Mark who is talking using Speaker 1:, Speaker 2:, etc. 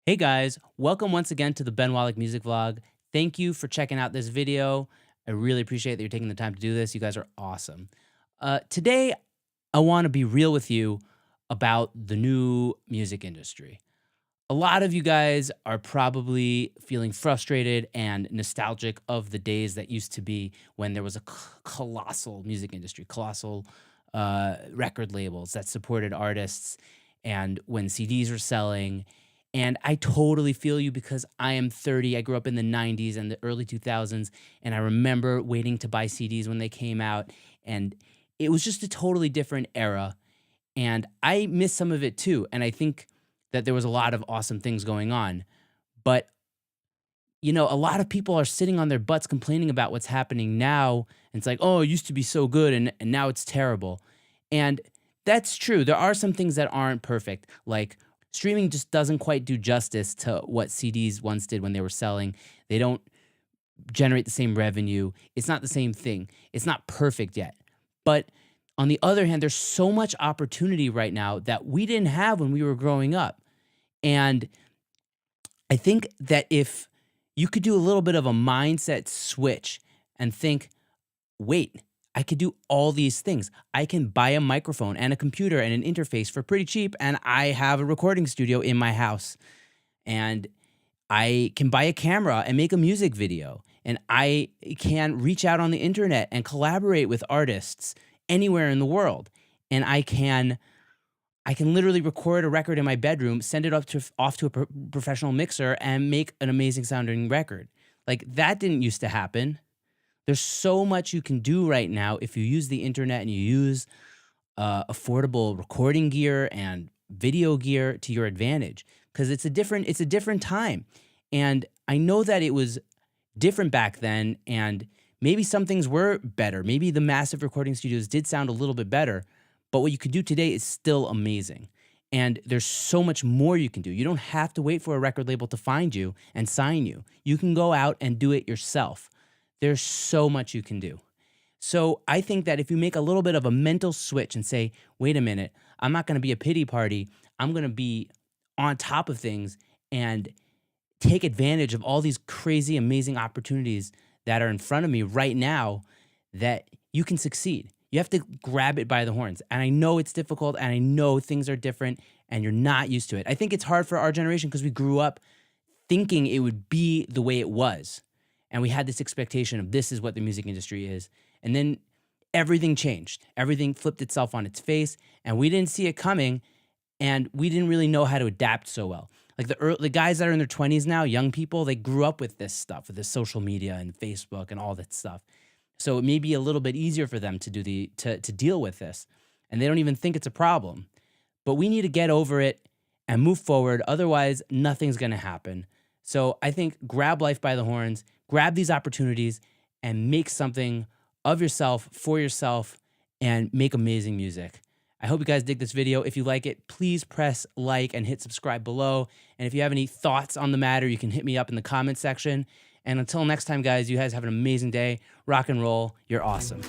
Speaker 1: Hey guys, welcome once again to the Ben Wallick music vlog. Thank you for checking out this video. I really appreciate that you're taking the time to do this. You guys are awesome. Today, I want to be real with you about the new music industry. A lot of you guys are probably feeling frustrated and nostalgic of the days that used to be when there was a colossal music industry, colossal record labels that supported artists, and when CDs were selling. And I totally feel you because I am 30. I grew up in the 90s and the early 2000s, and I remember waiting to buy CDs when they came out. And it was just a totally different era. And I miss some of it too. And I think that there was a lot of awesome things going on. But, a lot of people are sitting on their butts complaining about what's happening now. And it's like, oh, it used to be so good and now it's terrible. And that's true. There are some things that aren't perfect. Like streaming just doesn't quite do justice to what CDs once did when they were selling. They don't generate the same revenue. It's not the same thing. It's not perfect yet. But on the other hand, there's so much opportunity right now that we didn't have when we were growing up. And I think that if you could do a little bit of a mindset switch and think, wait, I could do all these things. I can buy a microphone and a computer and an interface for pretty cheap, and I have a recording studio in my house. And I can buy a camera and make a music video. And I can reach out on the internet and collaborate with artists anywhere in the world. And I can literally record a record in my bedroom, send it off to a professional mixer, and make an amazing sounding record. Like, that didn't used to happen. There's so much you can do right now if you use the internet and you use affordable recording gear and video gear to your advantage, because it's a different time. And I know that it was different back then, and maybe some things were better. Maybe the massive recording studios did sound a little bit better, but what you can do today is still amazing. And there's so much more you can do. You don't have to wait for a record label to find you and sign you. You can go out and do it yourself. There's so much you can do. So I think that if you make a little bit of a mental switch and say, wait a minute, I'm not going to be a pity party. I'm going to be on top of things and take advantage of all these crazy, amazing opportunities that are in front of me right now, that you can succeed. You have to grab it by the horns. And I know it's difficult, and I know things are different, and you're not used to it. I think it's hard for our generation because we grew up thinking it would be the way it was. And we had this expectation of this is what the music industry is. And then everything changed. Everything flipped itself on its face, and we didn't see it coming, and we didn't really know how to adapt so well. Like the guys that are in their 20s now, young people, they grew up with this stuff, with this social media and Facebook and all that stuff. So it may be a little bit easier for them to deal with this, and they don't even think it's a problem. But we need to get over it and move forward. Otherwise, nothing's going to happen. So I think grab life by the horns, grab these opportunities, and make something of yourself, for yourself, and make amazing music. I hope you guys dig this video. If you like it, please press like and hit subscribe below. And if you have any thoughts on the matter, you can hit me up in the comment section. And until next time, guys, you guys have an amazing day. Rock and roll. You're awesome.